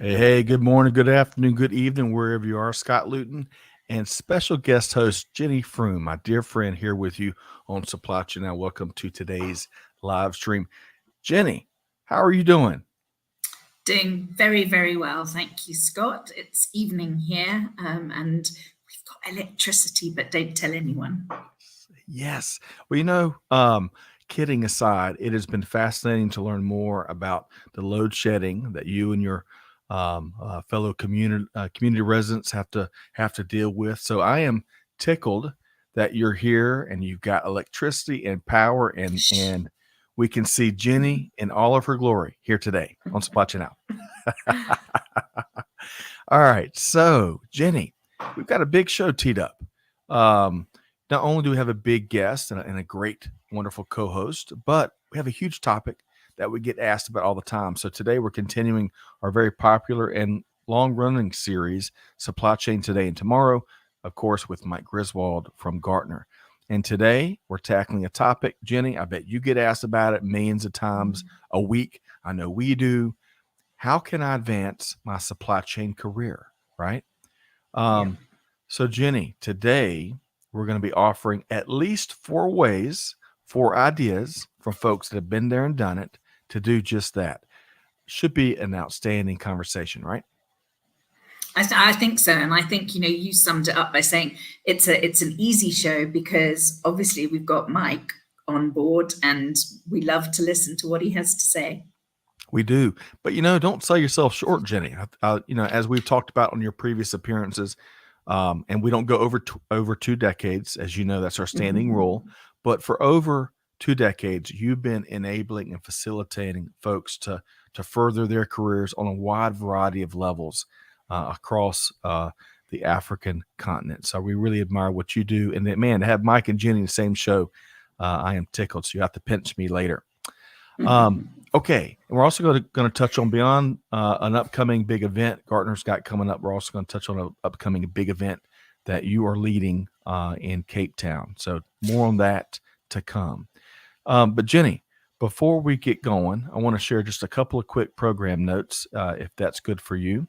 Hey, good morning, good afternoon, good evening, wherever you are. Scott Luton and special guest host Jenny Froome, my dear friend, here with you on Supply Chain Now. Welcome to today's live stream. Jenny, how are you doing? Doing very, very well. Thank you, Scott. It's evening here and we've got electricity, but don't tell anyone. Yes. Well, kidding aside, it has been fascinating to learn more about the load shedding that you and your fellow community residents have to deal with. So I am tickled that you're here and you've got electricity and power, and we can see Jenny in all of her glory here today on Supply Chain Now. All right, so Jenny, we've got a big show teed up. Not only do we have a big guest and a great, wonderful co-host, but we have a huge topic that we get asked about all the time. So today we're continuing our very popular and long-running series, Supply Chain Today and Tomorrow, of course, with Mike Griswold from Gartner. And today we're tackling a topic, Jenny, I bet you get asked about it millions of times a week. I know we do. How can I advance my supply chain career, right? Yeah. So, Jenny, today we're going to be offering at least 4 ways, 4 ideas from folks that have been there and done it to do just that. Should be an outstanding conversation, right? I think so. And I think, you summed it up by saying it's an easy show because obviously we've got Mike on board and we love to listen to what he has to say. We do. But, don't sell yourself short, Jenny. As we've talked about on your previous appearances, and we don't go over 2 decades, as you know, that's our standing rule. But for over 2 decades, you've been enabling and facilitating folks to further their careers on a wide variety of levels across the African continent. So we really admire what you do. And man, to have Mike and Jenny in the same show, I am tickled. So you have to pinch me later. Okay, and we're also going to touch on beyond an upcoming big event Gartner's got coming up. We're also going to touch on an upcoming big event that you are leading in Cape Town. So more on that to come. But Jenny, before we get going, I want to share just a couple of quick program notes, if that's good for you.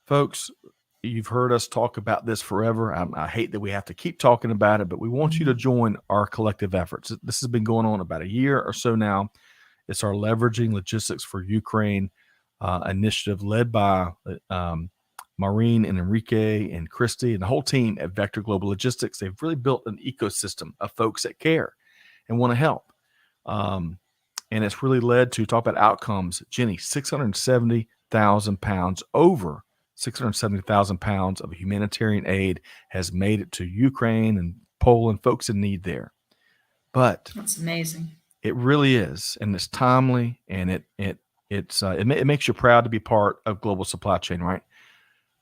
Folks, you've heard us talk about this forever. I hate that we have to keep talking about it, but we want you to join our collective efforts. This has been going on about a year or so now. It's our Leveraging Logistics for Ukraine initiative led by Maureen and Enrique and Christy and the whole team at Vector Global Logistics. They've really built an ecosystem of folks that care and want to help. And it's really led to, talk about outcomes, Jenny, 670,000 pounds, over 670,000 pounds of humanitarian aid has made it to Ukraine and Poland, folks in need there. But that's amazing. It really is, and it's timely, and it makes you proud to be part of global supply chain, right?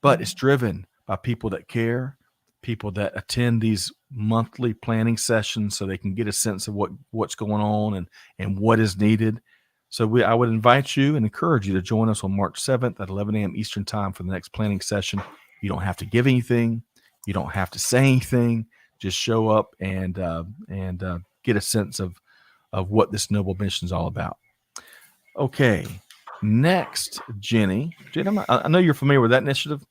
But it's driven by people that care, people that attend these monthly planning sessions, so they can get a sense of what's going on and what is needed. So I would invite you and encourage you to join us on March 7th at 11 a.m. Eastern Time for the next planning session. You don't have to give anything, you don't have to say anything. Just show up and get a sense of what this noble mission is all about. Okay, next, Jenny, I know you're familiar with that initiative.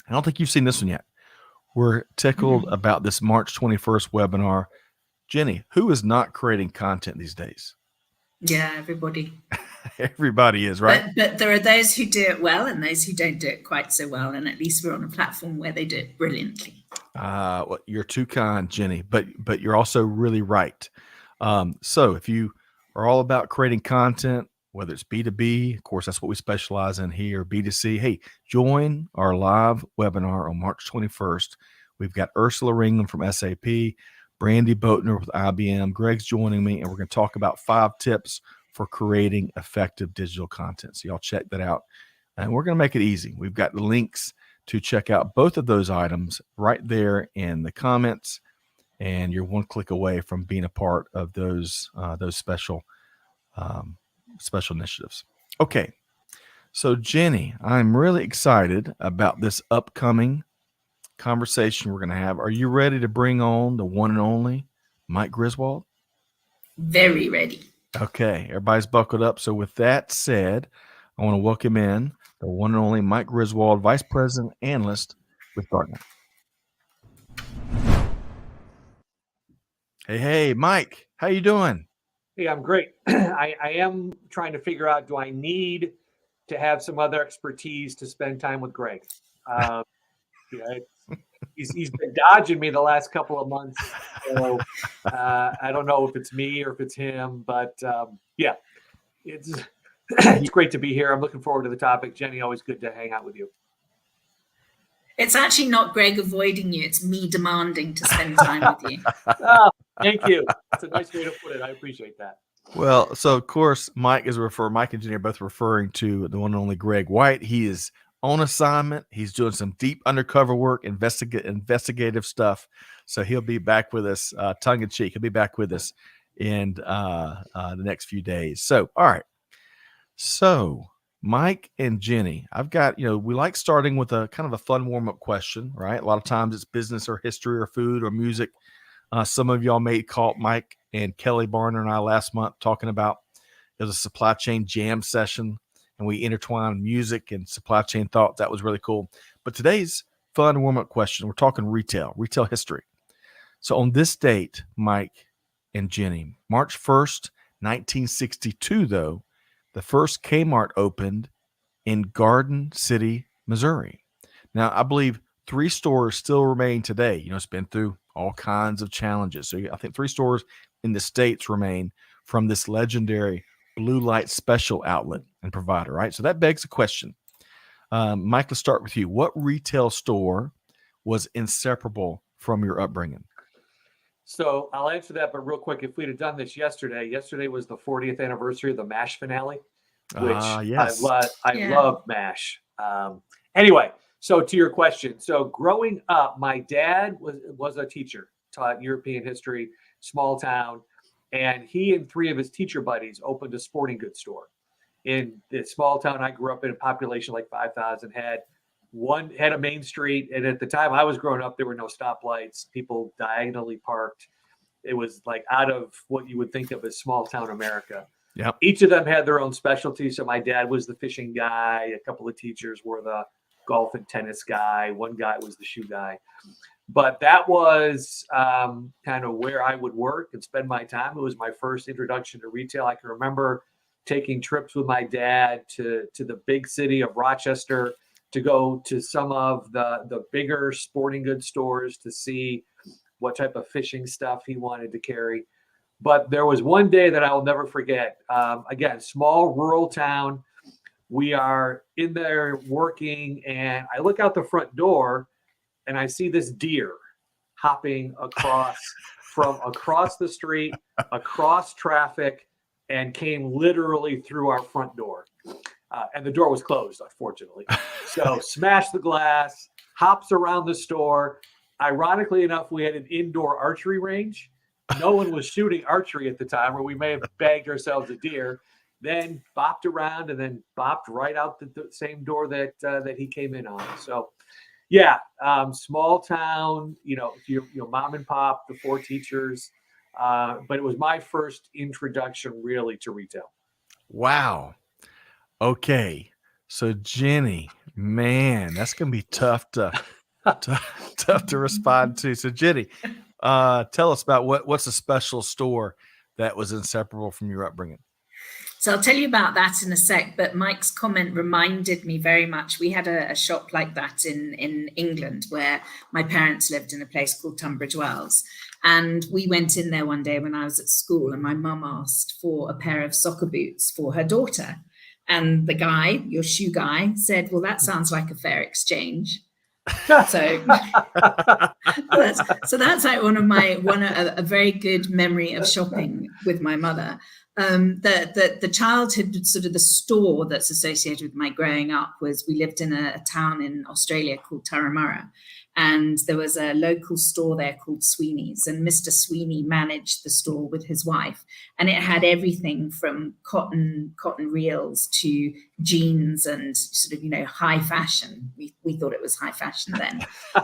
I don't think you've seen this one yet. We're tickled about this March 21st webinar. Jenny, who is not creating content these days? Yeah, everybody. Everybody is, right? But there are those who do it well and those who don't do it quite so well. And at least we're on a platform where they do it brilliantly. Well, you're too kind, Jenny, but you're also really right. So if you are all about creating content, whether it's B2B, of course, that's what we specialize in here, B2C, hey, join our live webinar on March 21st. We've got Ursula Ringham from SAP, Brandy Boatner with IBM, Greg's joining me, and we're going to talk about 5 tips for creating effective digital content. So y'all check that out. And we're going to make it easy. We've got the links to check out both of those items right there in the comments. And you're one click away from being a part of those special initiatives. Okay, so Jenny, I'm really excited about this upcoming conversation we're going to have. Are you ready to bring on the one and only Mike Griswold? Very ready. Okay, everybody's buckled up. So with that said, I want to welcome in the one and only Mike Griswold, Vice President Analyst with Gartner. Hey, Mike, how you doing? Hey, I'm great. I am trying to figure out, do I need to have some other expertise to spend time with Greg? Yeah, he's been dodging me the last couple of months. So I don't know if it's me or if it's him, but yeah, it's it's great to be here. I'm looking forward to the topic. Jenny, always good to hang out with you. It's actually not Greg avoiding you. It's me demanding to spend time with you. Oh, thank you. That's a nice way to put it. I appreciate that. Well, so of course, Mike and Jenny are both referring to the one and only Greg White. He is on assignment. He's doing some deep undercover work, investigative stuff. So he'll be back with us, tongue in cheek. He'll be back with us in the next few days. So, all right. So, Mike and Jenny, I've got, we like starting with a kind of a fun warm-up question, right? A lot of times it's business or history or food or music. Some of y'all may call Mike and Kelly Barner and I last month talking about, it was a supply chain jam session, and we intertwined music and supply chain thought. That was really cool. But today's fun warm-up question, we're talking retail history. So on this date, Mike and Jenny, March 1st, 1962, though, the first Kmart opened in Garden City, Missouri. Now, I believe 3 stores still remain today. It's been through all kinds of challenges. So I think 3 stores in the States remain from this legendary blue light special outlet and provider, right? So that begs a question. Mike, let's start with you. What retail store was inseparable from your upbringing? So I'll answer that, but real quick, if we'd have done this yesterday was the 40th anniversary of the MASH finale, which yes. I love MASH. Anyway, so to your question, so growing up, my dad was a teacher, taught European history, small town, and he and 3 of his teacher buddies opened a sporting goods store in the small town I grew up in. A population like 5,000 had a main street, and at the time I was growing up, there were no stoplights. People diagonally parked. It was like out of what you would think of as small town America. Yep. Each of them had their own specialty. So my dad was the fishing guy. A couple of teachers were the golf and tennis guy. One guy was the shoe guy. But that was kind of where I would work and spend my time. It was my first introduction to retail. I can remember taking trips with my dad to the big city of Rochester, to go to some of the bigger sporting goods stores to see what type of fishing stuff he wanted to carry. But there was one day that I will never forget. Again, small rural town. We are in there working, and I look out the front door, and I see this deer hopping from across the street, across traffic, and came literally through our front door. And the door was closed, unfortunately. So smashed the glass, hops around the store. Ironically enough, we had an indoor archery range. No one was shooting archery at the time, or we may have bagged ourselves a deer. Then bopped around and then bopped right out the same door that he came in on. So, yeah, small town, your mom and pop, the 4 teachers. But it was my first introduction really to retail. Wow. Okay, so Jenny, man, that's gonna be tough to respond to. So Jenny, tell us about what's a special store that was inseparable from your upbringing. So I'll tell you about that in a sec, but Mike's comment reminded me very much. We had a shop like that in England where my parents lived, in a place called Tunbridge Wells. And we went in there one day when I was at school, and my mum asked for a pair of soccer boots for her daughter. And the guy, your shoe guy, said, well, that sounds like a fair exchange. So that's like a very good memory of shopping with my mother. The childhood, sort of the store that's associated with my growing up, was we lived in a town in Australia called Turramurra. And there was a local store there called Sweeney's, and Mr. Sweeney managed the store with his wife. And it had everything from cotton reels to jeans and sort of, high fashion. We thought it was high fashion then.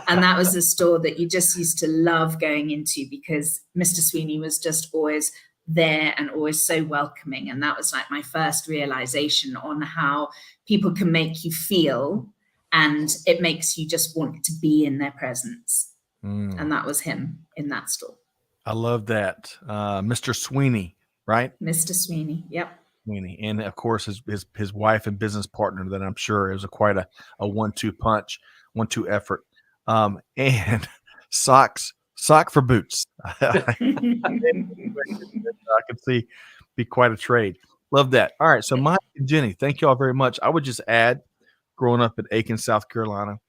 And that was a store that you just used to love going into, because Mr. Sweeney was just always there and always so welcoming. And that was like my first realization on how people can make you feel, and it makes you just want to be in their presence. And that was him in that store. I love that. Mr. Sweeney, right? Mr. Sweeney. Yep. Sweeney. And of course, his wife and business partner, that I'm sure it was quite a 1-2 punch, 1-2 effort. And sock for boots. I can see be quite a trade. Love that. All right. So Mike and Jenny, thank you all very much. I would just add, growing up in Aiken, South Carolina,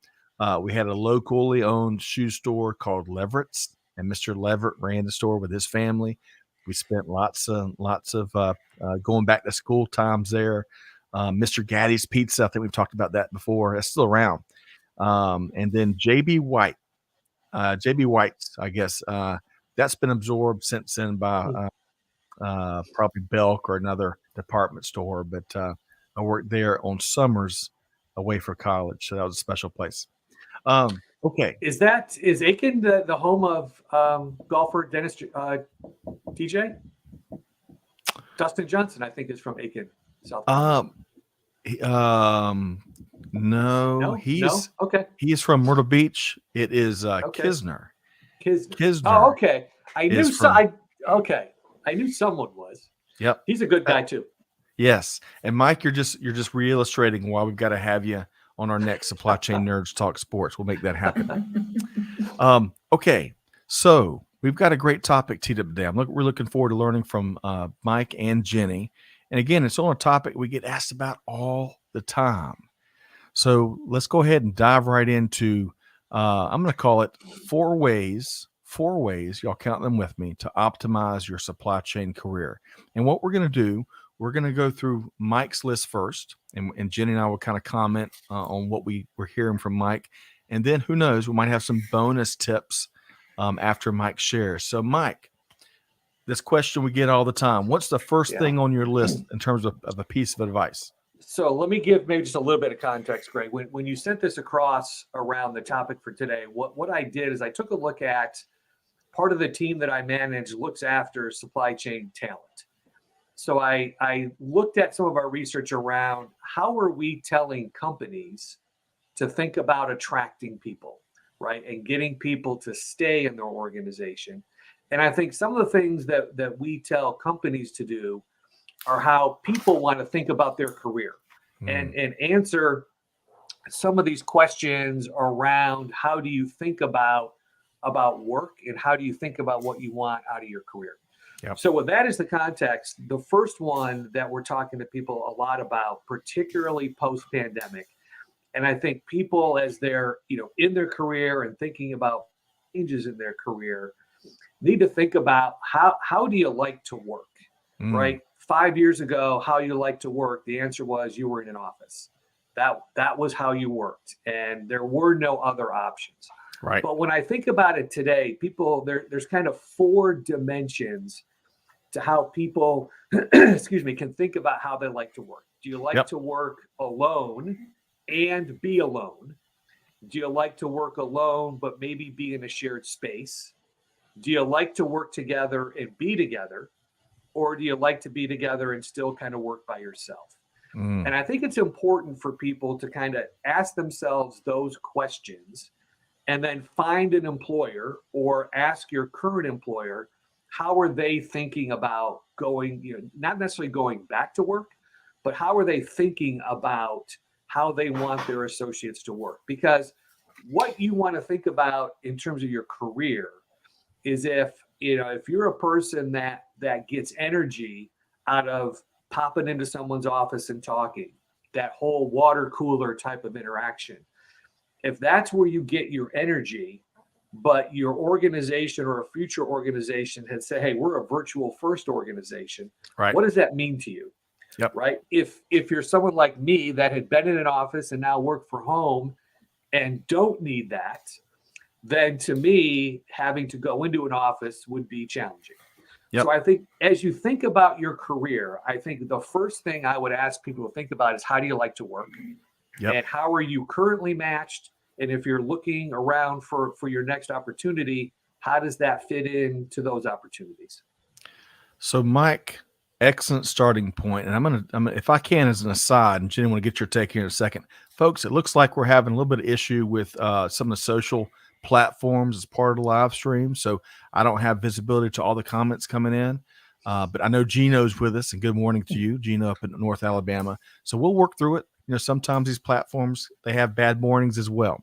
we had a locally owned shoe store called Leverett's, and Mr. Leverett ran the store with his family. We spent lots of going back to school times there. Mr. Gaddy's Pizza, I think we've talked about that before. That's still around. And then JB White's, I guess, that's been absorbed since then by probably Belk or another department store. But I worked there on summers away for college, so that was a special place. Okay. Is Aiken the home of golfer Dennis DJ? Dustin Johnson, I think, is from Aiken, South Carolina. No, okay. He is from Myrtle Beach. It is Kisner. Kisner. Oh, okay. I knew someone was. Yep. He's a good guy too. Yes. And Mike, you're just re-illustrating why we've got to have you on our next Supply Chain Nerds Talk Sports. We'll make that happen. Okay. So we've got a great topic teed up today. We're looking forward to learning from Mike and Jenny. And again, it's on a topic we get asked about all the time. So let's go ahead and dive right into, I'm going to call it 4 ways, y'all count them with me, to optimize your supply chain career. And what we're going to do, we're going to go through Mike's list first, and Jenny and I will kind of comment on what we're hearing from Mike. And then who knows, we might have some bonus tips after Mike shares. So Mike, this question we get all the time, what's the first thing on your list in terms of a piece of advice? So let me give maybe just a little bit of context, Greg. When you sent this across around the topic for today, what I did is I took a look at part of the team that I manage looks after supply chain talent. So I looked at some of our research around how are we telling companies to think about attracting people, right? And getting people to stay in their organization. And I think some of the things that we tell companies to do are how people want to think about their career and answer some of these questions around how do you think about work and how do you think about what you want out of your career. Yep. So with that as the context, the first one that we're talking to people a lot about, particularly post-pandemic, and I think people as they're in their career and thinking about changes in their career, need to think about how do you like to work, right? 5 years ago, how you like to work, the answer was you were in an office. That was how you worked, and there were no other options. Right. But when I think about it today, people there's kind of 4 dimensions to how people, can think about how they like to work. Do you like to work alone and be alone? Do you like to work alone but maybe be in a shared space? Do you like to work together and be together? Or do you like to be together and still kind of work by yourself? And I think it's important for people to kind of ask themselves those questions and then find an employer or ask your current employer, how are they thinking about going, not necessarily going back to work, but how are they thinking about how they want their associates to work? Because what you want to think about in terms of your career is if you're a person that gets energy out of popping into someone's office and talking, that whole water cooler type of interaction, if that's where you get your energy, but your organization or a future organization had said, hey, we're a virtual first organization, right, what does that mean to you? Yep. Right? If you're someone like me that had been in an office and now work from home and don't need that, then to me, having to go into an office would be challenging. Yep. So I think as you think about your career, I think the first thing I would ask people to think about is how do you like to work? Yep. And how are you currently matched? And if you're looking around for your next opportunity, how does that fit into those opportunities? So, Mike, excellent starting point. And I'm gonna, if I can, as an aside, and Jenny, I want to get your take here in a second, folks. It looks like we're having a little bit of issue with some of the social platforms as part of the live stream. So I don't have visibility to all the comments coming in. But I know Gino's with us, and good morning to you, Gino, up in North Alabama. So we'll work through it. Sometimes these platforms, they have bad mornings as well.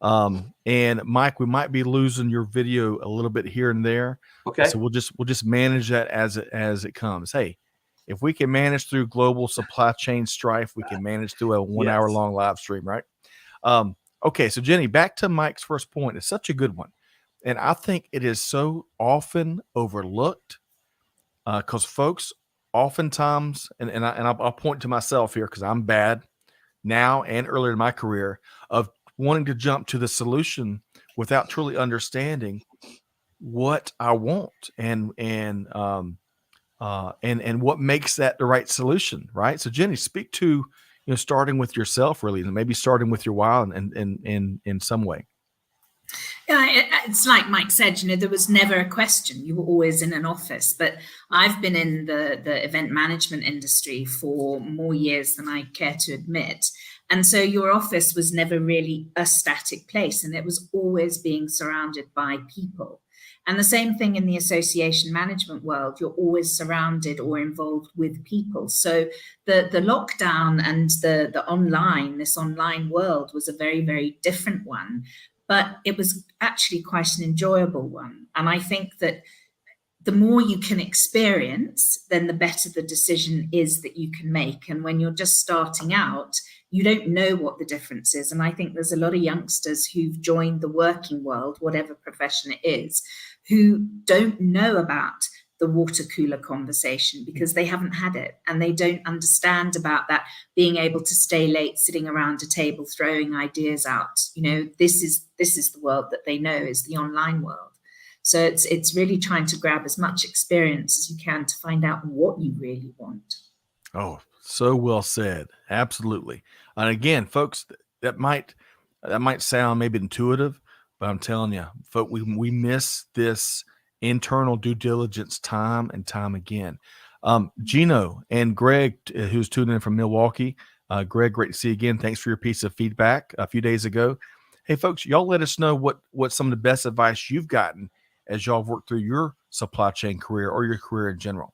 And Mike, we might be losing your video a little bit here and there. Okay. So we'll just manage that as it comes. Hey, if we can manage through global supply chain strife, we can manage through a 1 hour long live stream, right? Okay, so Jenny, back to Mike's first point. It's such a good one, and I think it is so often overlooked because folks oftentimes, and I'll point to myself here because I'm bad now and earlier in my career of wanting to jump to the solution without truly understanding what I want and what makes that the right solution, right? So Jenny, speak to starting with yourself really, and maybe starting with your why and in some way. Yeah, it's like Mike said, there was never a question. You were always in an office. But I've been in the event management industry for more years than I care to admit. And so your office was never really a static place, and it was always being surrounded by people. And the same thing in the association management world, you're always surrounded or involved with people. So the lockdown and this online world was a very, very different one. But it was actually quite an enjoyable one. And I think that the more you can experience, then the better the decision is that you can make. And when you're just starting out, you don't know what the difference is. And I think there's a lot of youngsters who've joined the working world, whatever profession it is, who don't know about the water cooler conversation because they haven't had it, and they don't understand about that being able to stay late, sitting around a table, throwing ideas out. This is the world that they know is the online world. So it's really trying to grab as much experience as you can to find out what you really want. Oh, so well said. Absolutely. And again, folks, that might sound maybe intuitive, but I'm telling you, folks, we miss this internal due diligence time and time again. Gino and Greg, who's tuning in from Milwaukee. Greg, great to see you again. Thanks for your piece of feedback a few days ago. Hey, folks, y'all let us know what some of the best advice you've gotten as y'all have worked through your supply chain career or your career in general.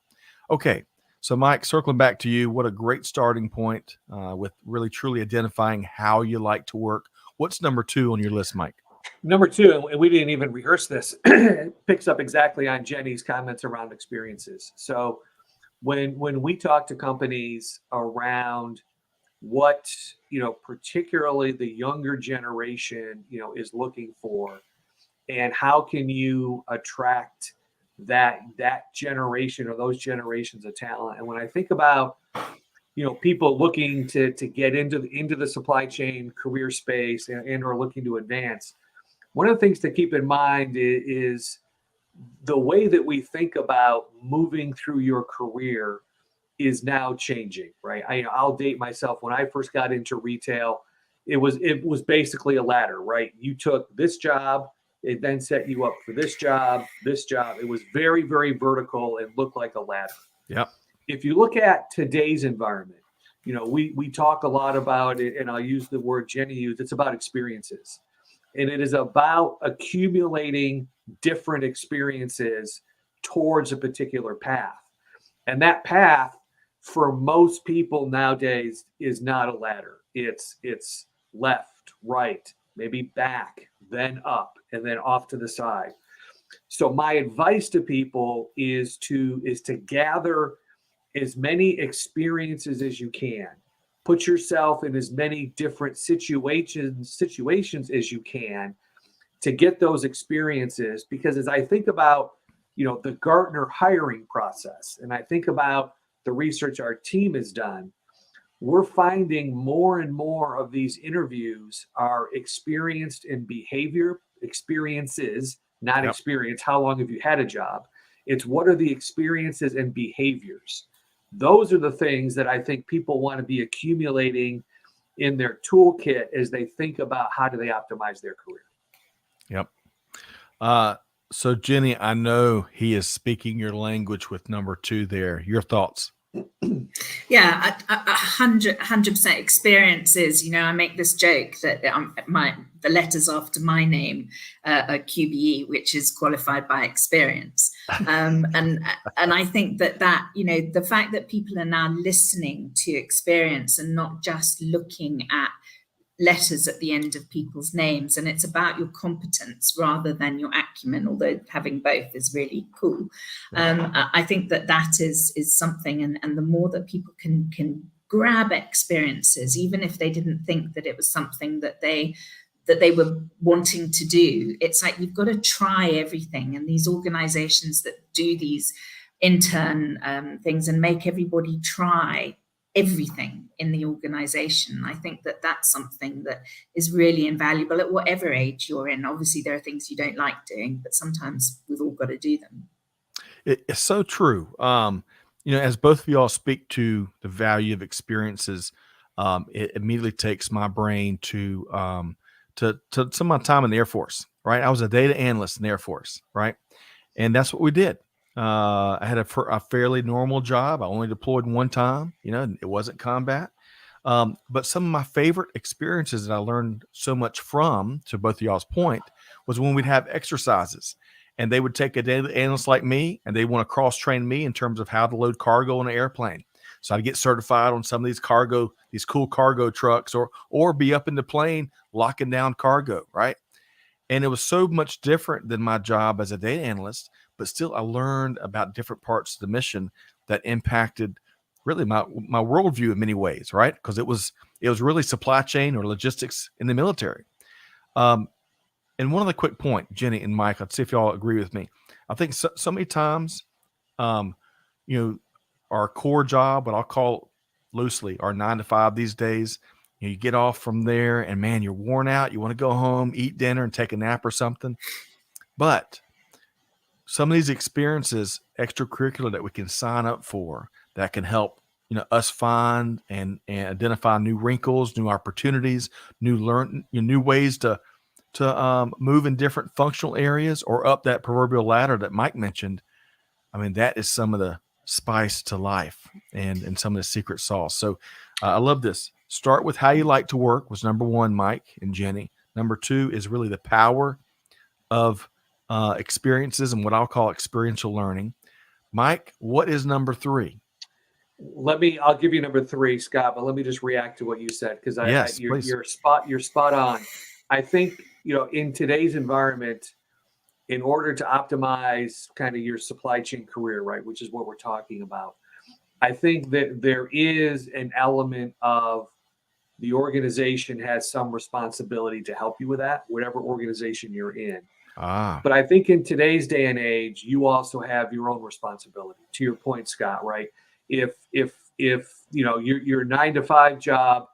Okay, so Mike, circling back to you, what a great starting point with really truly identifying how you like to work. What's number 2 on your list, Mike? Number 2, and we didn't even rehearse this, picks up exactly on Jenny's comments around experiences. So when we talk to companies around what, particularly the younger generation, is looking for, and how can you attract that generation or those generations of talent. And when I think about, people looking to get into the supply chain career space and or looking to advance, one of the things to keep in mind is the way that we think about moving through your career is now changing, right? I'll date myself. When I first got into retail, it was basically a ladder, right? You took this job, it then set you up for this job. It was very, very vertical and looked like a ladder. Yep. If you look at today's environment, we talk a lot about it, and I'll use the word Jenny used. It's about experiences. And it is about accumulating different experiences towards a particular path. And that path, for most people nowadays, is not a ladder. It's left, right, maybe back, then up, and then off to the side. So my advice to people is to gather as many experiences as you can. Put yourself in as many different situations as you can to get those experiences. Because as I think about, the Gartner hiring process, and I think about the research our team has done, we're finding more and more of these interviews are experienced in behavior, experiences, not Yep. experience. How long have you had a job? It's what are the experiences and behaviors? Those are the things that I think people want to be accumulating in their toolkit as they think about how do they optimize their career. Yep. So, Jenny, I know he is speaking your language with number two there. Your thoughts? Yeah, 100% experiences. I make this joke that the letters after my name are QBE, which is qualified by experience. And I think that the fact that people are now listening to experience and not just looking at letters at the end of people's names, and it's about your competence rather than your acumen, although having both is really cool. I think that is something, and the more that people can grab experiences, even if they didn't think that it was something that they were wanting to do, it's like you've got to try everything. And these organizations that do these intern things and make everybody try everything in the organization, I think that that's something that is really invaluable at whatever age you're in. Obviously, there are things you don't like doing, but sometimes we've all got to do them. It's so true. As both of y'all speak to the value of experiences, it immediately takes my brain to some of my time in the Air Force. Right, I was a data analyst in the Air Force. Right, and that's what we did. I had a fairly normal job. I only deployed one time. It wasn't combat. But some of my favorite experiences that I learned so much from, to both of y'all's point, was when we'd have exercises. And they would take a data analyst like me, and they want to cross-train me in terms of how to load cargo on an airplane. So I'd get certified on some of these cool cargo trucks, or be up in the plane locking down cargo, right? And it was so much different than my job as a data analyst, but still I learned about different parts of the mission that impacted really my worldview in many ways, right? Because it was really supply chain or logistics in the military. And one other quick point, Jenny and Mike, let's see if y'all agree with me. I think so many times, our core job, what I'll call loosely our 9 to 5 these days, you get off from there and man, you're worn out. You want to go home, eat dinner and take a nap or something. But some of these experiences, extracurricular, that we can sign up for, that can help, us find and identify new wrinkles, new opportunities, new ways to move in different functional areas or up that proverbial ladder that Mike mentioned. I mean, that is some of the spice to life and some of the secret sauce. So I love this. Start with how you like to work was number one, Mike and Jenny. Number two is really the power of experiences and what I'll call experiential learning. Mike, what is number three? I'll give you number three, Scott, but let me just react to what you said, because you're spot on. I think, in today's environment, in order to optimize kind of your supply chain career, right, which is what we're talking about, I think that there is an element of the organization has some responsibility to help you with that, whatever organization you're in. But I think in today's day and age, you also have your own responsibility. To your point, Scott, right? If your 9 to 5 job,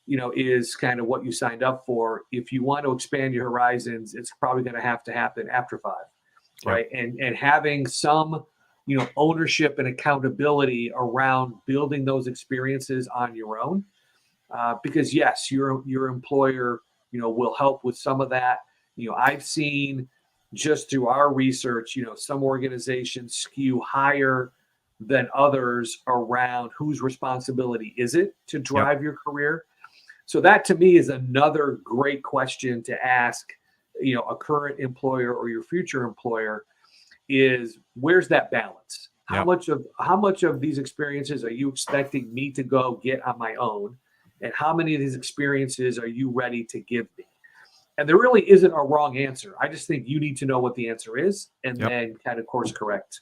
is kind of what you signed up for, if you want to expand your horizons, it's probably going to happen after 5, right? Yep. And having some, ownership and accountability around building those experiences on your own, because yes, your employer, will help with some of that. I've seen just through our research, some organizations skew higher than others around whose responsibility is it to drive your career. So that to me is another great question to ask, a current employer or your future employer, is where's that balance? How much of these experiences are you expecting me to go get on my own? And how many of these experiences are you ready to give me? And there really isn't a wrong answer. I just think you need to know what the answer is and then kind of course correct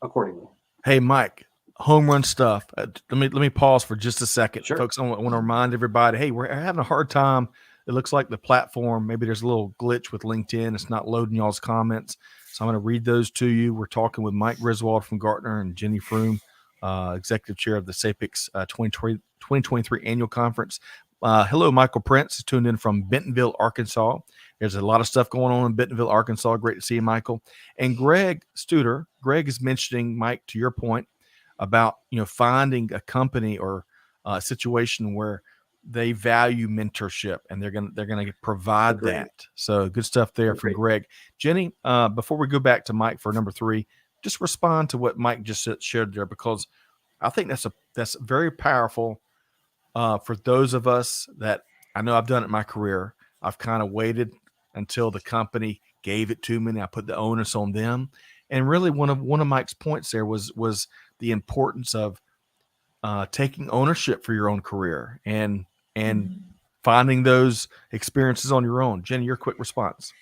accordingly. Hey, Mike, home run stuff. Let me pause for just a second. Sure. Folks, I want to remind everybody, hey, we're having a hard time. It looks like the platform, maybe there's a little glitch with LinkedIn. It's not loading y'all's comments. So I'm going to read those to you. We're talking with Mike Griswold from Gartner and Jenny Froome, Executive Chair of the SAPICS 2023 Annual Conference. Hello, Michael Prince is tuned in from Bentonville, Arkansas. There's a lot of stuff going on in Bentonville, Arkansas. Great to see you, Michael. And Greg Studer. Greg is mentioning, Mike, to your point about, finding a company or a situation where they value mentorship, and they're gonna provide Agreed. that. So good stuff there from Agreed. Greg. Jenny, before we go back to Mike for number 3, just respond to what Mike just shared there, because I think that's very powerful for those of us that, I know I've done it in my career. I've kind of waited until the company gave it to me, and I put the onus on them. And really, one of Mike's points there was the importance of taking ownership for your own career and finding those experiences on your own. Jenny, your quick response.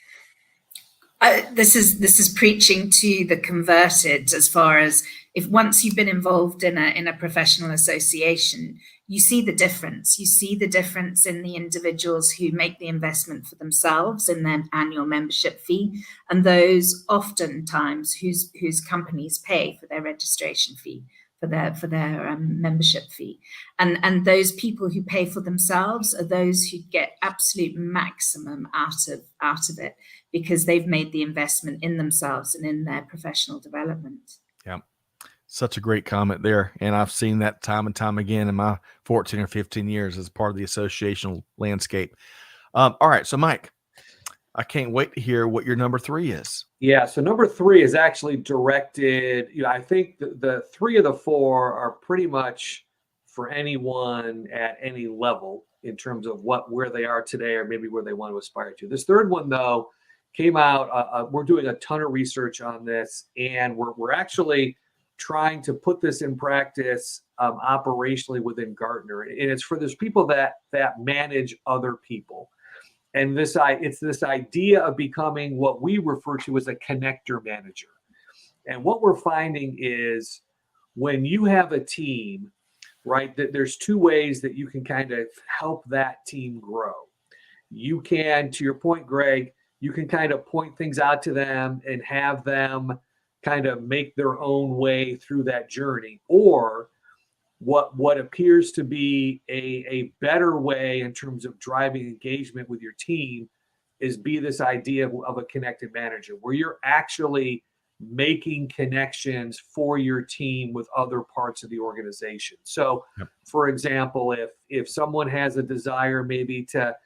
This is preaching to the converted, as far as, if once you've been involved in a professional association, you see the difference. You see the difference in the individuals who make the investment for themselves in their annual membership fee, and those oftentimes whose companies pay for their registration fee, for their membership fee. And those people who pay for themselves are those who get absolute maximum out of it, because they've made the investment in themselves and in their professional development. Yeah. Such a great comment there. And I've seen that time and time again in my 14 or 15 years as part of the associational landscape. All right. So Mike, I can't wait to hear what your number 3 is. Yeah, so number 3 is actually directed, I think the 3 of the 4 are pretty much for anyone at any level in terms of where they are today, or maybe where they want to aspire to. This third one, though, came out, we're doing a ton of research on this, and we're actually trying to put this in practice operationally within Gartner. And it's for those people that manage other people. And it's this idea of becoming what we refer to as a connector manager. And what we're finding is, when you have a team, right, that there's 2 ways that you can kind of help that team grow. You can, to your point, Greg, you can kind of point things out to them and have them kind of make their own way through that journey. Or what appears to be a better way in terms of driving engagement with your team is be this idea of a connected manager, where you're actually making connections for your team with other parts of the organization. So, for example, if someone has a desire maybe to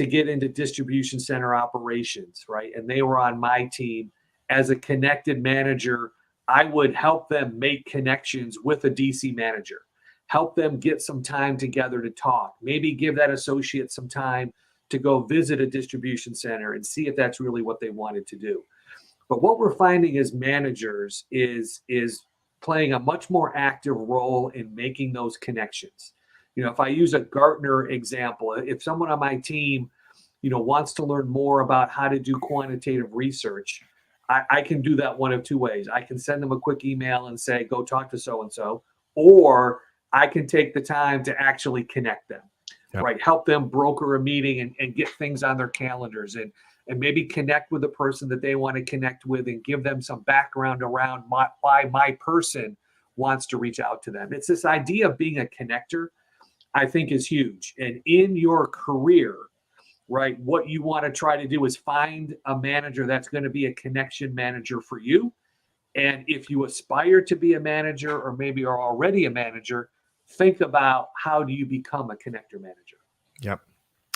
get into distribution center operations, right, and they were on my team, as a connected manager, I would help them make connections with a DC manager. Help them get some time together to talk. Maybe give that associate some time to go visit a distribution center and see if that's really what they wanted to do. But what we're finding as managers is playing a much more active role in making those connections. If I use a Gartner example, if someone on my team, wants to learn more about how to do quantitative research, I can do that one of 2 ways. I can send them a quick email and say, go talk to so-and-so, or I can take the time to actually connect them, right? Help them broker a meeting and get things on their calendars, and maybe connect with the person that they want to connect with, and give them some background around why my person wants to reach out to them. It's this idea of being a connector, I think, is huge. And in your career, right, what you want to try to do is find a manager that's going to be a connection manager for you. And if you aspire to be a manager, or maybe are already a manager, think about, how do you become a connector manager? Yep.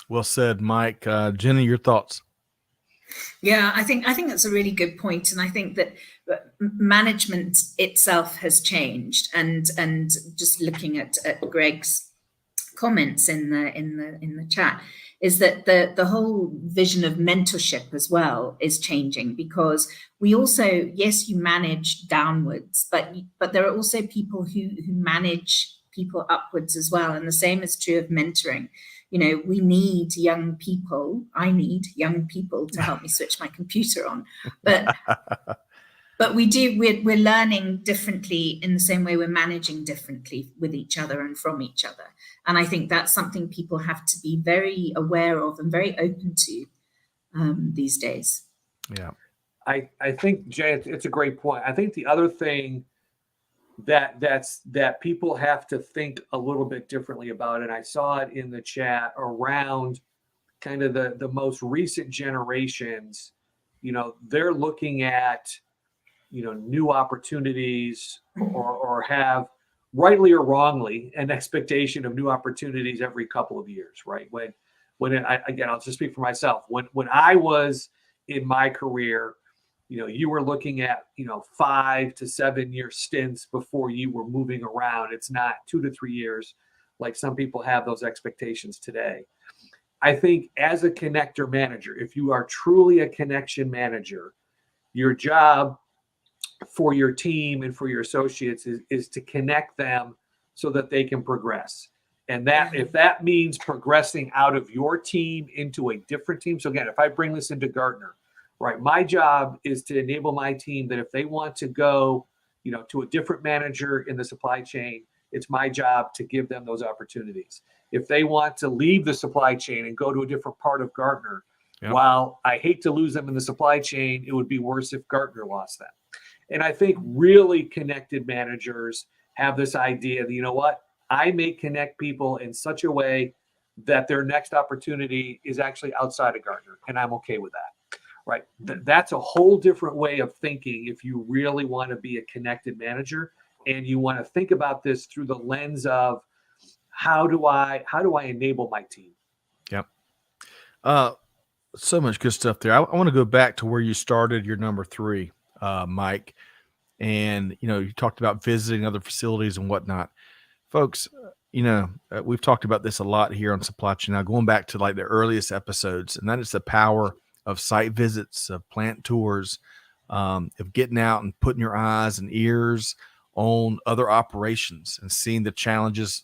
Well said, Mike. Jenny, your thoughts? Yeah, I think that's a really good point, and I think that management itself has changed. And just looking at Greg's comments in the chat, is that the whole vision of mentorship as well is changing, because we also, yes, you manage downwards, but there are also people who manage people upwards as well. And the same is true of mentoring. We need young people. I need young people to help me switch my computer on. But we're learning differently, in the same way we're managing differently with each other and from each other. And I think that's something people have to be very aware of and very open to these days. Yeah. I think, Jay, it's a great point. I think the other thing that people have to think a little bit differently about, and I saw it in the chat, around kind of the most recent generations, they're looking at, new opportunities, or have rightly or wrongly, an expectation of new opportunities every couple of years, right? Again, I'll just speak for myself. When I was in my career, you were looking at, 5 to 7 year stints before you were moving around. It's not 2 to 3 years like some people have those expectations today. I think as a connector manager, if you are truly a connection manager, your job for your team and for your associates is to connect them so that they can progress. And that if that means progressing out of your team into a different team. So again, if I bring this into Gartner, right, my job is to enable my team that if they want to go, to a different manager in the supply chain, it's my job to give them those opportunities. If they want to leave the supply chain and go to a different part of Gartner, while I hate to lose them in the supply chain, it would be worse if Gartner lost them. And I think really connected managers have this idea that, you know what, I may connect people in such a way that their next opportunity is actually outside of Gartner, and I'm okay with that, right? That's a whole different way of thinking if you really want to be a connected manager and you want to think about this through the lens of how do I enable my team? Yep. So much good stuff there. I want to go back to where you started your number 3, Mike. And, you talked about visiting other facilities and whatnot. Folks, we've talked about this a lot here on Supply Chain Now, going back to like the earliest episodes, and that is the power of site visits, of plant tours, of getting out and putting your eyes and ears on other operations and seeing the challenges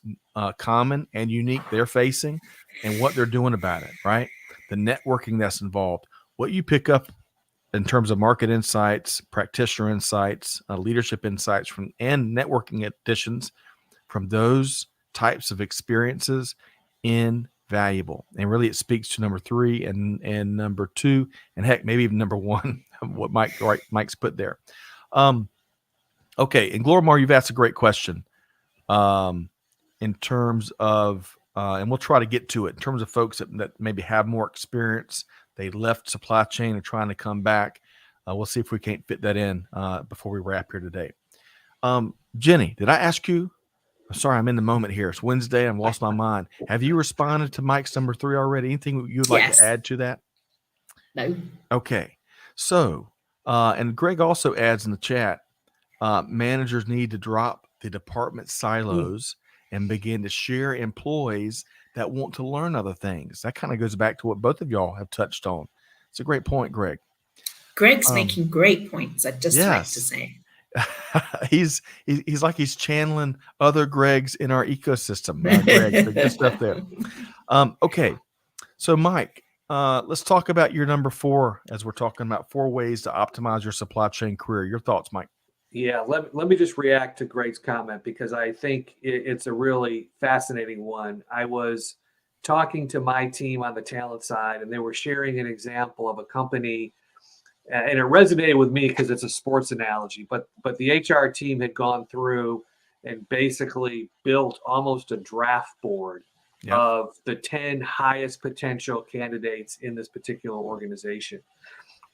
common and unique they're facing and what they're doing about it, right? The networking that's involved, what you pick up in terms of market insights, practitioner insights, leadership insights and networking additions from those types of experiences, invaluable. And really it speaks to number 3 and number 2, and heck, maybe even number 1, what Mike's put there. Okay, and Glormar, you've asked a great question in terms of, and we'll try to get to it, in terms of folks that maybe have more experience. They left supply chain and trying to come back. We'll see if we can't fit that in before we wrap here today. Jenny, did I ask you? Sorry, I'm in the moment here. It's Wednesday. I've lost my mind. Have you responded to Mike's number 3 already? Anything you'd like to add to that? No. Okay. So, and Greg also adds in the chat, managers need to drop the department silos and begin to share employees that want to learn other things. That kind of goes back to what both of y'all have touched on. It's a great point, Greg. Greg's making great points, I'd just like to say. He's like he's channeling other Gregs in our ecosystem. Greg, so good stuff there. Okay, so Mike, let's talk about your number 4 as we're talking about 4 ways to optimize your supply chain career. Your thoughts, Mike? Yeah, let me just react to Greg's comment because I think it's a really fascinating one. I was talking to my team on the talent side, and they were sharing an example of a company, and it resonated with me because it's a sports analogy. But the HR team had gone through and basically built almost a draft board of the 10 highest potential candidates in this particular organization.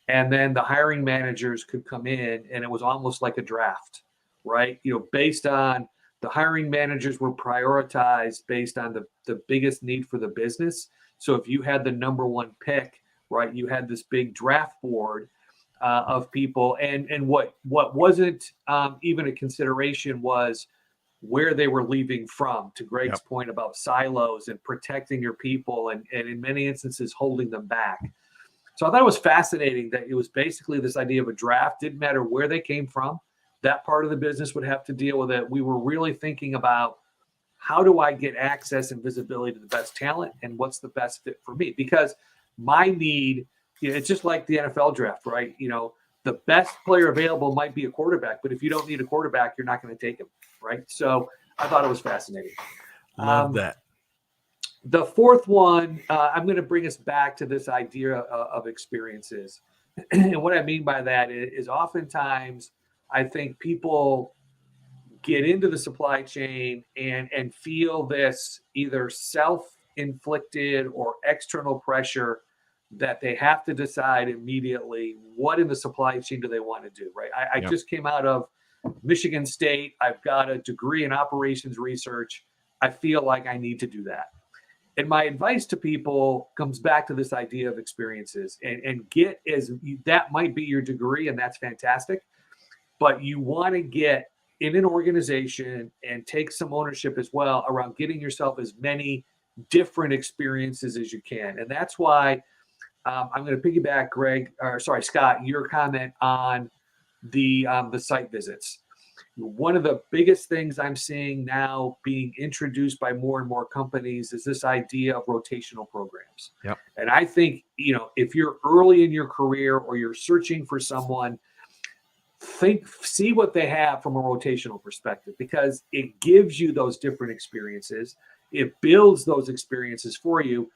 And then the hiring managers could come in and it was almost like a draft, right? Based on the hiring managers were prioritized based on the biggest need for the business. So if you had the number 1 pick, right, you had this big draft board of people. And what wasn't even a consideration was where they were leaving from, to Greg's point about silos and protecting your people and in many instances holding them back. So I thought it was fascinating that it was basically this idea of a draft. Didn't matter where they came from. That part of the business would have to deal with it. We were really thinking about how do I get access and visibility to the best talent and what's the best fit for me? Because my need, it's just like the NFL draft, right? The best player available might be a quarterback, but if you don't need a quarterback, you're not going to take him, right? So I thought it was fascinating. Love that. The 4th one, I'm going to bring us back to this idea of experiences. And what I mean by that is oftentimes I think people get into the supply chain and feel this either self-inflicted or external pressure that they have to decide immediately what in the supply chain do they want to do, right? I just came out of Michigan State. I've got a degree in operations research. I feel like I need to do that. And my advice to people comes back to this idea of experiences and get as that might be your degree, and that's fantastic. But you want to get in an organization and take some ownership as well around getting yourself as many different experiences as you can. And that's why I'm going to piggyback Scott, your comment on the site visits. One of the biggest things I'm seeing now being introduced by more and more companies is this idea of rotational programs. Yep. And I think, if you're early in your career or you're searching for someone, see what they have from a rotational perspective, because it gives you those different experiences. It builds those experiences for you,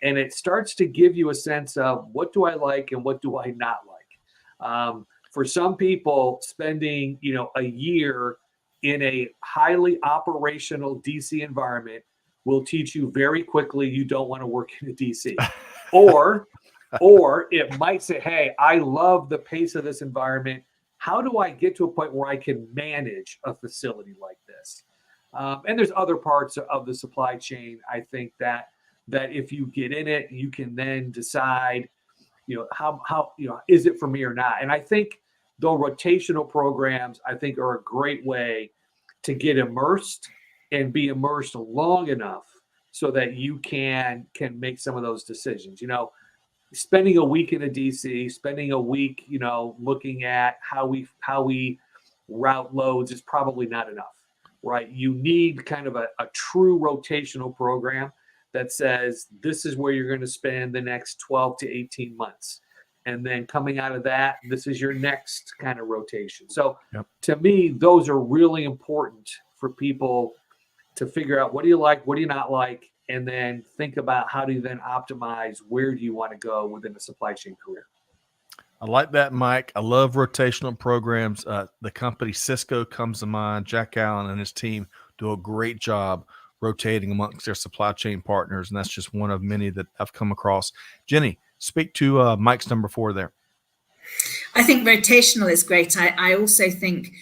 and it starts to give you a sense of what do I like and what do I not like. For some people, spending a year in a highly operational DC environment will teach you very quickly you don't want to work in a DC. or it might say, hey, I love the pace of this environment. How do I get to a point where I can manage a facility like this? And there's other parts of the supply chain, I think, that if you get in it, you can then decide, how is it for me or not? And I think the rotational programs, I think, are a great way to get immersed and be immersed long enough so that you can make some of those decisions. Spending a week in a DC, spending a week, looking at how we route loads is probably not enough, right? You need kind of a true rotational program that says this is where you're going to spend the next 12 to 18 months. And then coming out of that, this is your next kind of rotation. So To me, those are really important for people to figure out what do you like, what do you not like, and then think about how do you then optimize where do you want to go within the supply chain career. I like that, Mike. I love rotational programs. The company Cisco comes to mind. Jack Allen and his team do a great job rotating amongst their supply chain partners, and that's just one of many that I've come across. Jenny, speak to Mike's number 4 there. I think rotational is great. I also think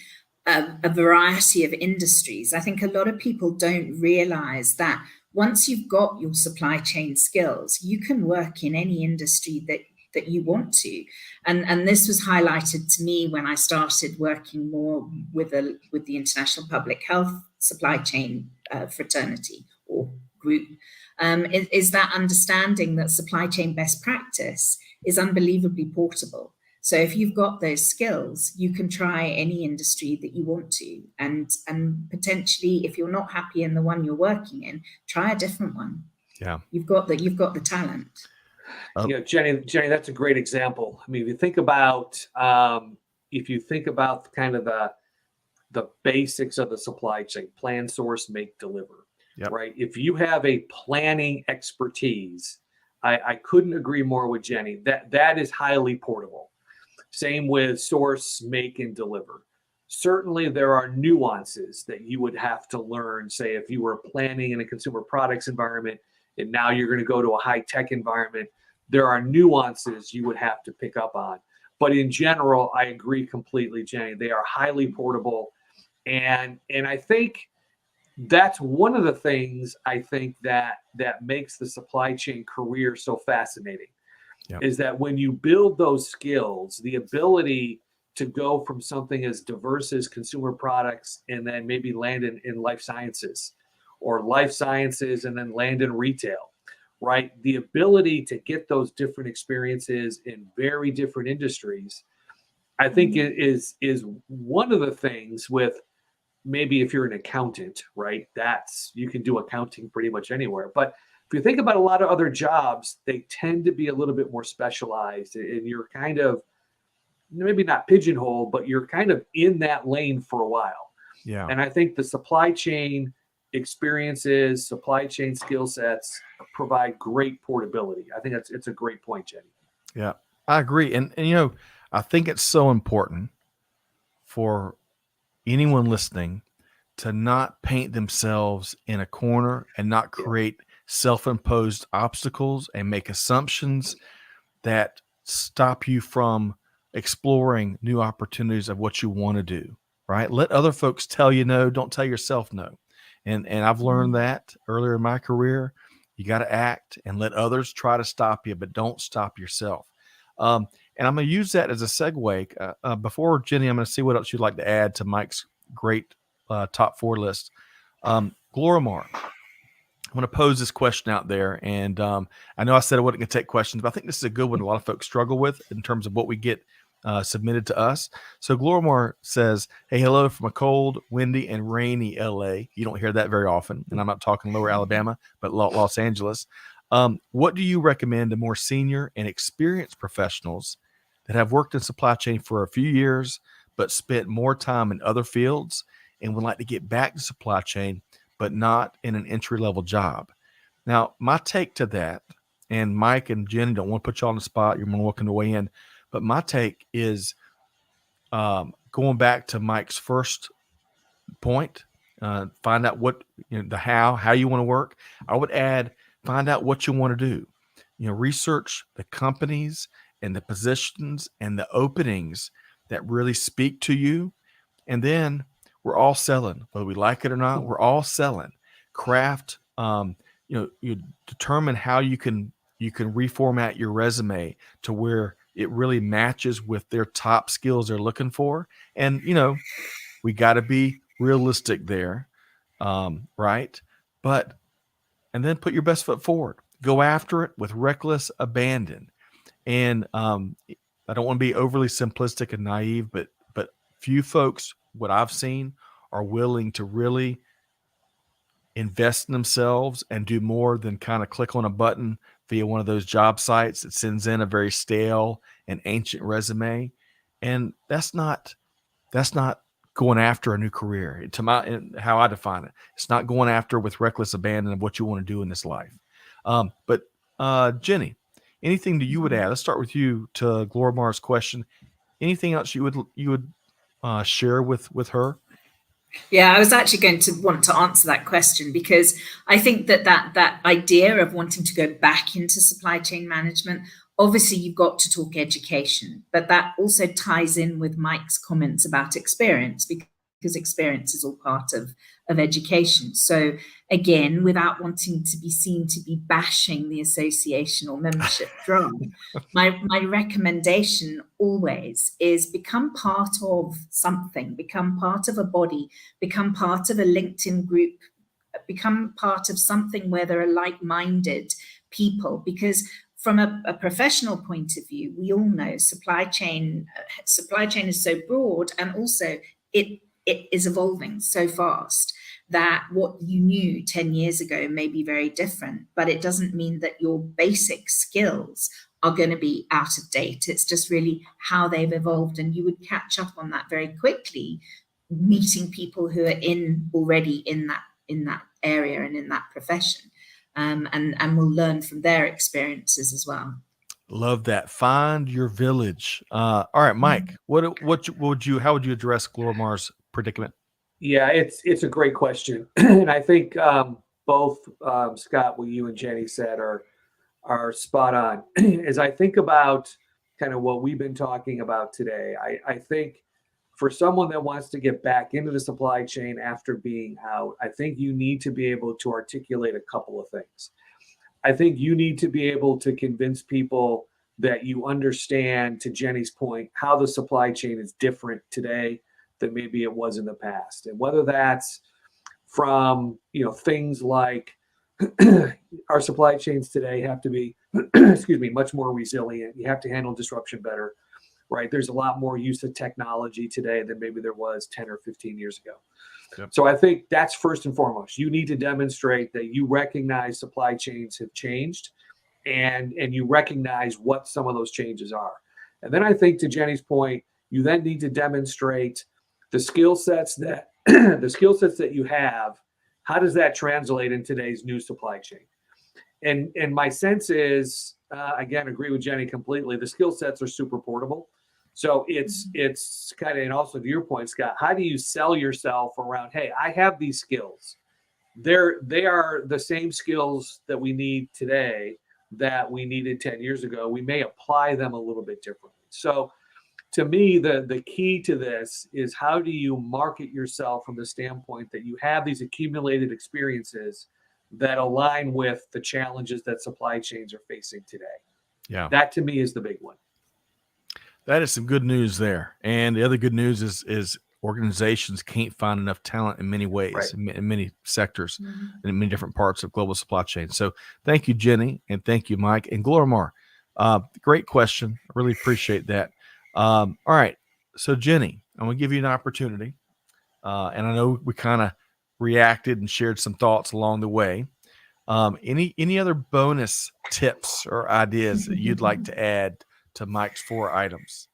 a variety of industries. I think a lot of people don't realize that once you've got your supply chain skills, you can work in any industry that you want to. And this was highlighted to me when I started working more with the International Public Health Supply Chain Fraternity or group, is that understanding that supply chain best practice is unbelievably portable. So if you've got those skills, you can try any industry that you want to, and potentially, if you're not happy in the one you're working in, try a different one. Yeah, you've got the talent. Jenny, that's a great example. I mean, if you think about kind of the basics of the supply chain: plan, source, make, deliver. Yep. Right? If you have a planning expertise, I couldn't agree more with Jenny. That is highly portable. Same with source, make, and deliver. Certainly, there are nuances that you would have to learn. Say, if you were planning in a consumer products environment and now you're going to go to a high-tech environment, there are nuances you would have to pick up on. But in general, I agree completely, Jenny. They are highly portable. And I think that's one of the things I think that makes the supply chain career so fascinating. Yep. Is that when you build those skills, the ability to go from something as diverse as consumer products and then maybe land in life sciences, or life sciences and then land in retail, right? The ability to get those different experiences in very different industries, I think is one of the things with maybe if you're an accountant, right? You can do accounting pretty much anywhere. But if you think about a lot of other jobs, they tend to be a little bit more specialized, and you're kind of maybe not pigeonholed, but you're kind of in that lane for a while. Yeah. And I think the supply chain experiences, supply chain skill sets provide great portability. I think it's a great point, Jenny. Yeah, I agree. And I think it's so important for anyone listening to not paint themselves in a corner and not create self-imposed obstacles and make assumptions that stop you from exploring new opportunities of what you want to do, right? Let other folks tell you no. Don't tell yourself no. And I've learned that earlier in my career. You got to act and let others try to stop you, but don't stop yourself. And I'm going to use that as a segue. Before Jenny, I'm going to see what else you'd like to add to Mike's great top 4 list. Glorimar, I'm going to pose this question out there. And I know I said I wasn't going to take questions, but I think this is a good one a lot of folks struggle with in terms of what we get submitted to us. So Glorimar says, hey, hello from a cold, windy, and rainy LA. You don't hear that very often. And I'm not talking lower Alabama, but Los Angeles. What do you recommend to more senior and experienced professionals that have worked in supply chain for a few years, but spent more time in other fields and would like to get back to supply chain, but not in an entry-level job? Now, my take to that, and Mike and Jenny, don't want to put you on the spot. You're more than welcome to weigh in. But my take is going back to Mike's first point, find out what, how you want to work. I would add, find out what you want to do. Research the companies and the positions and the openings that really speak to you. And then we're all selling, whether we like it or not, we're all selling. Craft, you determine how you can reformat your resume to where it really matches with their top skills they're looking for. And, we got to be realistic there. Right. And then put your best foot forward, go after it with reckless abandon. And, I don't want to be overly simplistic and naive, but few folks, what I've seen, are willing to really invest in themselves and do more than kind of click on a button via one of those job sites that sends in a very stale and ancient resume. And that's not going after a new career. How I define it, it's not going after with reckless abandon of what you want to do in this life. But Jenny, anything that you would add? Let's start with you to Glorimar's question. Anything else you would share with her? Yeah, I was actually going to want to answer that question, because I think that idea of wanting to go back into supply chain management, obviously you've got to talk education, but that also ties in with Mike's comments about experience, because experience is all part of education. So again, without wanting to be seen to be bashing the association or membership drum, my recommendation always is become part of something, become part of a body, become part of a LinkedIn group, become part of something where there are like-minded people, because from a professional point of view, we all know supply chain is so broad, and also it is evolving so fast that what you knew 10 years ago may be very different, but it doesn't mean that your basic skills are going to be out of date. It's just really how they've evolved, and you would catch up on that very quickly, meeting people who are already in that area and in that profession, and will learn from their experiences as well. Love that. Find your village. All right, Mike, how would you address Glorimar's predicament? Yeah, it's a great question. And I think both Scott, what you and Jenny said are spot on. As I think about kind of what we've been talking about today, I think for someone that wants to get back into the supply chain after being out, I think you need to be able to articulate a couple of things. I think you need to be able to convince people that you understand, to Jenny's point, how the supply chain is different today than maybe it was in the past. And whether that's from, things like our supply chains today have to be, much more resilient. You have to handle disruption better, right? There's a lot more use of technology today than maybe there was 10 or 15 years ago. Yep. So I think that's first and foremost. You need to demonstrate that you recognize supply chains have changed, and you recognize what some of those changes are. And then I think, to Jenny's point, you then need to demonstrate the skill sets that you have. How does that translate in today's new supply chain? And my sense is, again, agree with Jenny completely. The skill sets are super portable. So it's kind of, and also to your point, Scott, how do you sell yourself around, hey, I have these skills. They are the same skills that we need today that we needed 10 years ago. We may apply them a little bit differently. So to me, the key to this is how do you market yourself from the standpoint that you have these accumulated experiences that align with the challenges that supply chains are facing today. Yeah. That to me is the big one. That is some good news there. And the other good news is organizations can't find enough talent in many ways, Right. in many sectors, and in many different parts of global supply chain. So thank you, Jenny, and thank you, Mike and Glormar. Great question. I really appreciate that. All right. So Jenny, I'm going to give you an opportunity. And I know we kind of reacted and shared some thoughts along the way. Any other bonus tips or ideas that you'd like to add to Mike's 4 items?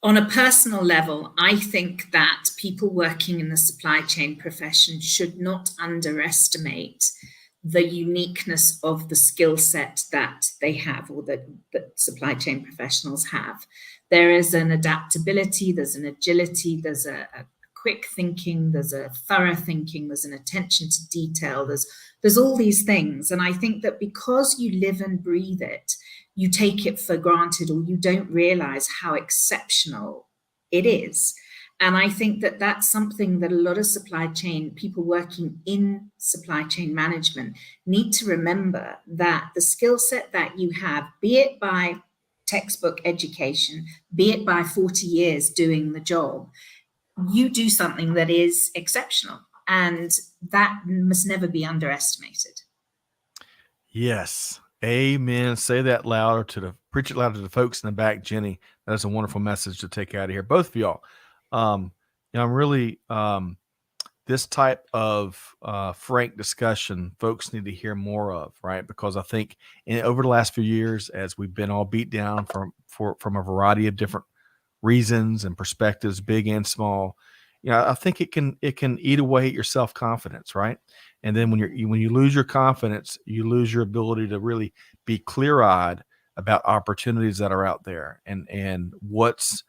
On a personal level, I think that people working in the supply chain profession should not underestimate the uniqueness of the skill set that they have, or that supply chain professionals have. There is an adaptability, there's an agility, there's a quick thinking, there's a thorough thinking, there's an attention to detail, there's all these things. And I think that because you live and breathe it, you take it for granted, or you don't realize how exceptional it is. And I think that that's something that a lot of supply chain people working in supply chain management need to remember, that the skill set that you have, be it by textbook education, be it by 40 years doing the job, you do something that is exceptional, and that must never be underestimated. Yes. Amen. Say that louder preach it louder to the folks in the back, Jenny. That's a wonderful message to take out of here. Both of y'all. I'm really, this type of frank discussion, folks need to hear more of, right? Because I think over the last few years, as we've been all beat down from a variety of different reasons and perspectives, big and small, I think it can eat away at your self-confidence, right? And then when you lose your confidence, you lose your ability to really be clear-eyed about opportunities that are out there and what's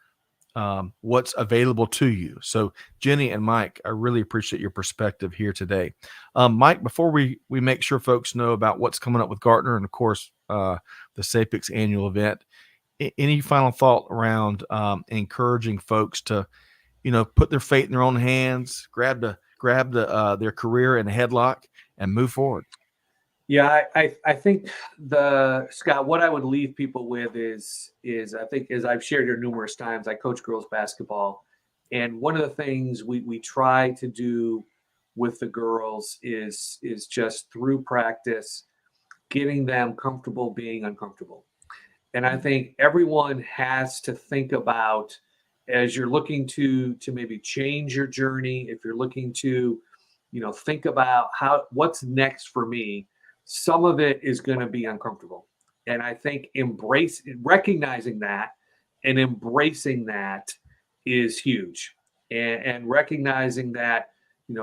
available to you. So Jenny and Mike, I really appreciate your perspective here today. Mike, before we make sure folks know about what's coming up with Gartner and of course the SAPICS annual event, any final thought around encouraging folks to put their fate in their own hands, grab their career in a headlock and move forward? Yeah, I think Scott, what I would leave people with is I think, as I've shared here numerous times, I coach girls basketball, and one of the things we try to do with the girls is just through practice, getting them comfortable being uncomfortable. And I think everyone has to think about, as you're looking to maybe change your journey, if you're looking to, think about what's next for me, some of it is going to be uncomfortable. And I think recognizing that and embracing that is huge. And recognizing that,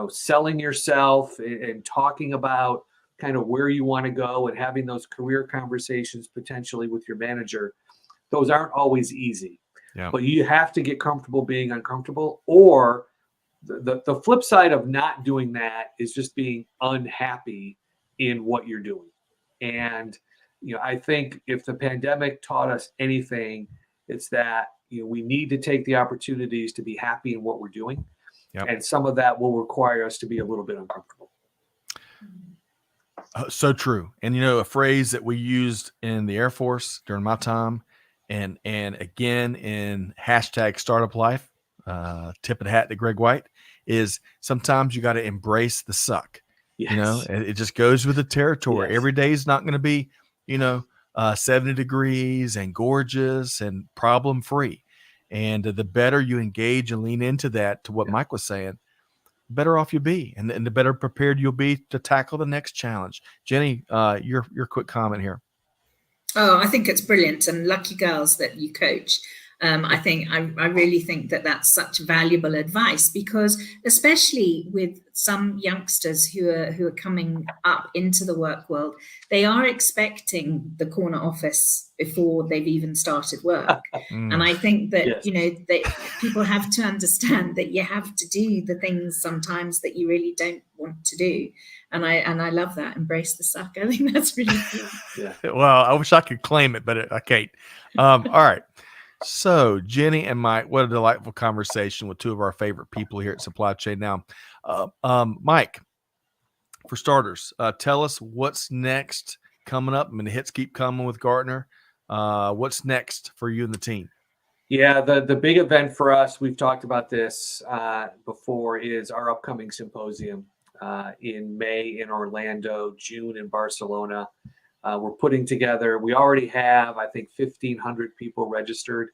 selling yourself and talking about kind of where you want to go and having those career conversations potentially with your manager, those aren't always easy. Yeah. But you have to get comfortable being uncomfortable, or the flip side of not doing that is just being unhappy in what you're doing. And, I think if the pandemic taught us anything, it's that, we need to take the opportunities to be happy in what we're doing. Yep. And some of that will require us to be a little bit uncomfortable. So true. And, a phrase that we used in the Air Force during my time, and again in #StartupLife, tip of the hat to Greg White, is sometimes you got to embrace the suck. Yes. It just goes with the territory. Yes. Every day is not going to be, 70 degrees and gorgeous and problem free. And the better you engage and lean into that, to what Mike was saying, the better off you'll be, and the better prepared you'll be to tackle the next challenge. Jenny, your quick comment here. Oh, I think it's brilliant, and lucky girls that you coach. I really think that that's such valuable advice, because especially with some youngsters who are coming up into the work world, they are expecting the corner office before they've even started work. And I think that, Yes. that people have to understand that you have to do the things sometimes that you really don't want to do. And I love that. Embrace the suck. I think that's really cool. Yeah. Well, I wish I could claim it, but I can't. All right. So, Jenny and Mike, what a delightful conversation with two of our favorite people here at Supply Chain. Now, Mike, for starters, tell us what's next coming up. I mean, the hits keep coming with Gartner. What's next for you and the team? Yeah, the big event for us, we've talked about this before, is our upcoming symposium in May in Orlando, June in Barcelona. We're putting together, we already have, I think, 1,500 people registered.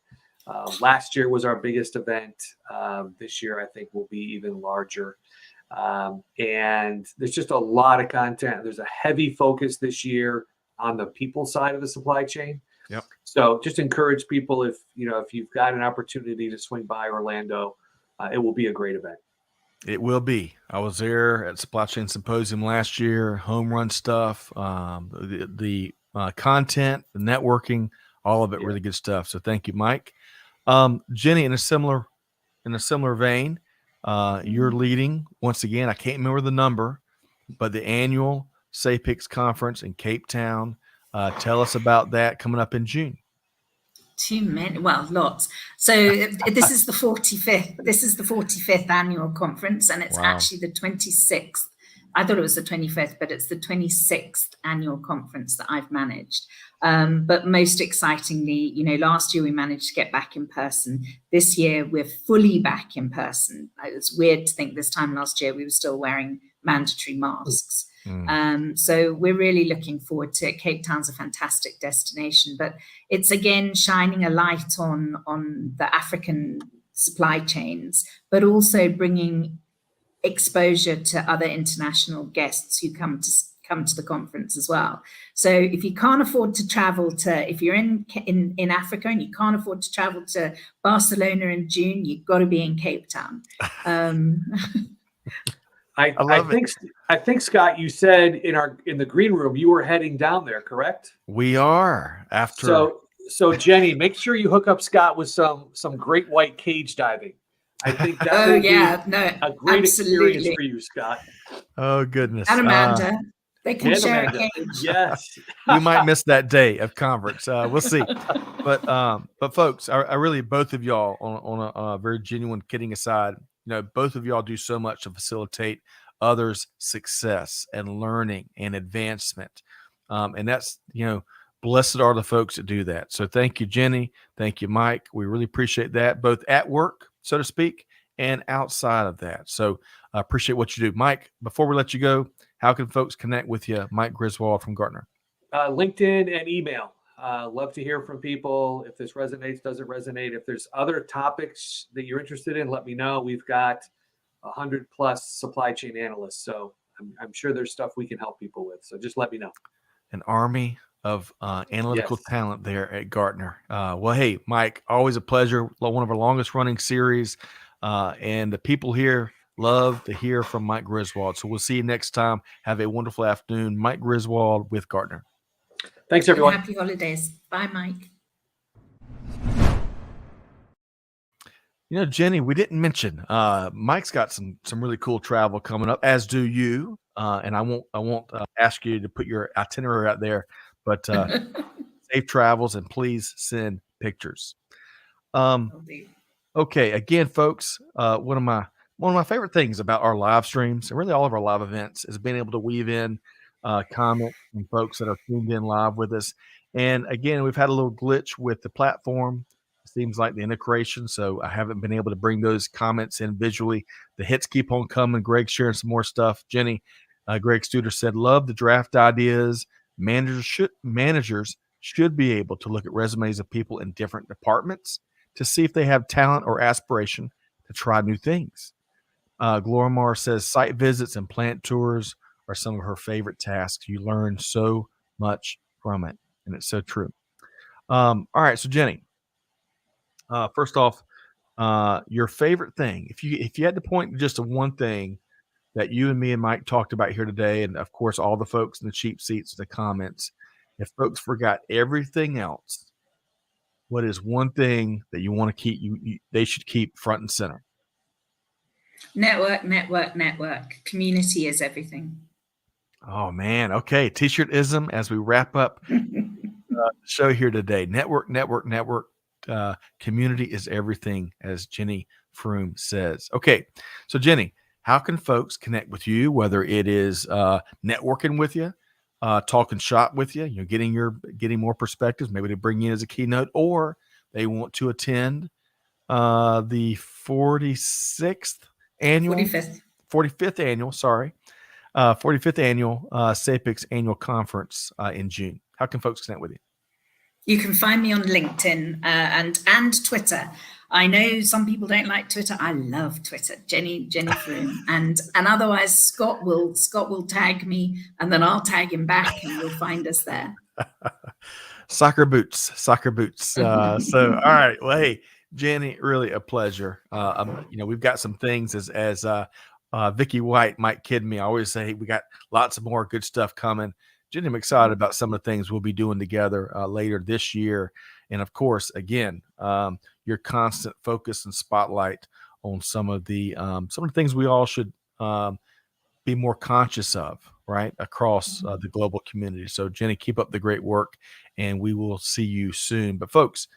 Last year was our biggest event. This year, I think, will be even larger. And there's just a lot of content. There's a heavy focus this year on the people side of the supply chain. Yep. So just encourage people, if you've got an opportunity to swing by Orlando, it will be a great event. It will be. I was there at Supply Chain Symposium last year. Home run stuff, the content, the networking, all of it, really good stuff. So thank you, Mike. Jenny, in a similar vein, you're leading once again. I can't remember the number, but the annual SAPICS conference in Cape Town. Tell us about that coming up in June. Too many, well, lots. So this is the 45th. This is the 45th annual conference, and it's actually the 26th. I thought it was the 25th, but it's the 26th annual conference that I've managed. But most excitingly, last year we managed to get back in person. This year we're fully back in person. It's weird to think this time last year we were still wearing mandatory masks. So we're really looking forward to it. Cape Town's a fantastic destination, but it's again shining a light on the African supply chains, but also bringing exposure to other international guests who come to the conference as well. So if you can't afford to travel if you're in Africa and you can't afford to travel to Barcelona in June, you've got to be in Cape Town. I think Scott, you said in the green room you were heading down there, correct? We are after. So Jenny, make sure you hook up Scott with some great white cage diving. I think that will be a great experience for you, Scott. Oh goodness! And Amanda, they can share a cage. Yes, we might miss that day of conference. We'll see. But folks, I really, both of y'all, on a very genuine kidding aside, both of y'all do so much to facilitate others' success and learning and advancement. And that's, blessed are the folks that do that. So thank you, Jenny. Thank you, Mike. We really appreciate that, both at work, so to speak, and outside of that. So I appreciate what you do. Mike, before we let you go, how can folks connect with you? Mike Griswold from Gartner. LinkedIn and email. Love to hear from people. If this resonates, doesn't resonate. If there's other topics that you're interested in, let me know. We've got 100+ supply chain analysts. So I'm sure there's stuff we can help people with. So just let me know. An army of analytical talent there at Gartner. Well, hey, Mike, always a pleasure. One of our longest running series. And the people here love to hear from Mike Griswold. So we'll see you next time. Have a wonderful afternoon. Mike Griswold with Gartner. Thanks, everyone. Happy holidays. Bye, Mike. Jenny, we didn't mention Mike's got some really cool travel coming up, as do you. And I won't ask you to put your itinerary out there, but safe travels, and please send pictures. Okay, again, folks, one of my favorite things about our live streams, and really all of our live events, is being able to weave in comments from folks that are tuned in live with us. And again, we've had a little glitch with the platform. It seems like the integration, so I haven't been able to bring those comments in visually. The hits keep on coming. Greg's sharing some more stuff. Jenny, Greg Studer said, love the draft ideas. Managers should be able to look at resumes of people in different departments to see if they have talent or aspiration to try new things. Glorimar says site visits and plant tours are some of her favorite tasks. You learn so much from it, and it's so true. All right, so Jenny, First off, your favorite thing, if you had to point to just to one thing that you and me and Mike talked about here today, and of course all the folks in the cheap seats in the comments, if folks forgot everything else, what is one thing that you want to keep they should keep front and center? Network, network, network. Community is everything. Oh man, okay. T-shirt-ism as we wrap up the show here today. Network, network, network. Community is everything, as Jenny Froome says. Okay, so Jenny, how can folks connect with you? Whether it is networking with you, talking shop with you, getting more perspectives, maybe to bring you in as a keynote, or they want to attend the 46th annual, 45th. 45th annual, sorry, 45th annual SAPICS annual conference in June. How can folks connect with you? You can find me on LinkedIn and Twitter. I know some people don't like Twitter. I love Twitter, Jenny Froome, and otherwise Scott will tag me, and then I'll tag him back, and you'll find us there. Soccer boots. So all right, well, hey, Jenny, really a pleasure. We've got some things as Vicky White might kid me. I always say we got lots of more good stuff coming. Jenny, I'm excited about some of the things we'll be doing together later this year. And of course, again, your constant focus and spotlight on some of the things we all should be more conscious of, right, across the global community. So, Jenny, keep up the great work, and we will see you soon. But folks,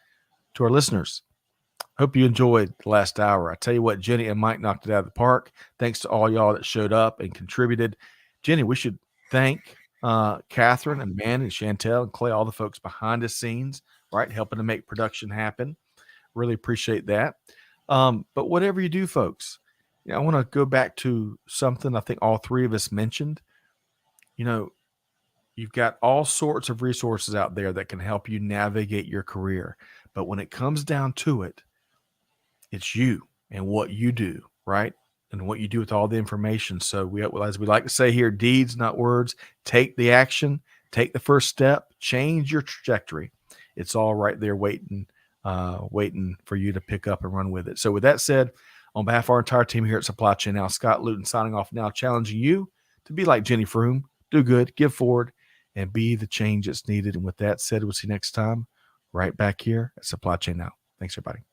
to our listeners, hope you enjoyed the last hour. I tell you what, Jenny and Mike knocked it out of the park. Thanks to all y'all that showed up and contributed. Jenny, we should thank Catherine and Man and Chantel and Clay, all the folks behind the scenes, right, helping to make production happen. Really appreciate that. But whatever you do, folks, I want to go back to something I think all three of us mentioned. You've got all sorts of resources out there that can help you navigate your career. But when it comes down to it, it's you and what you do, right? And what you do with all the information. So as we like to say here, deeds, not words. Take the action, take the first step, change your trajectory. It's all right there waiting for you to pick up and run with it. So with that said, on behalf of our entire team here at Supply Chain Now, Scott Luton signing off now, challenging you to be like Jenny Froome, do good, give forward, and be the change that's needed. And with that said, we'll see you next time right back here at Supply Chain Now. Thanks, everybody.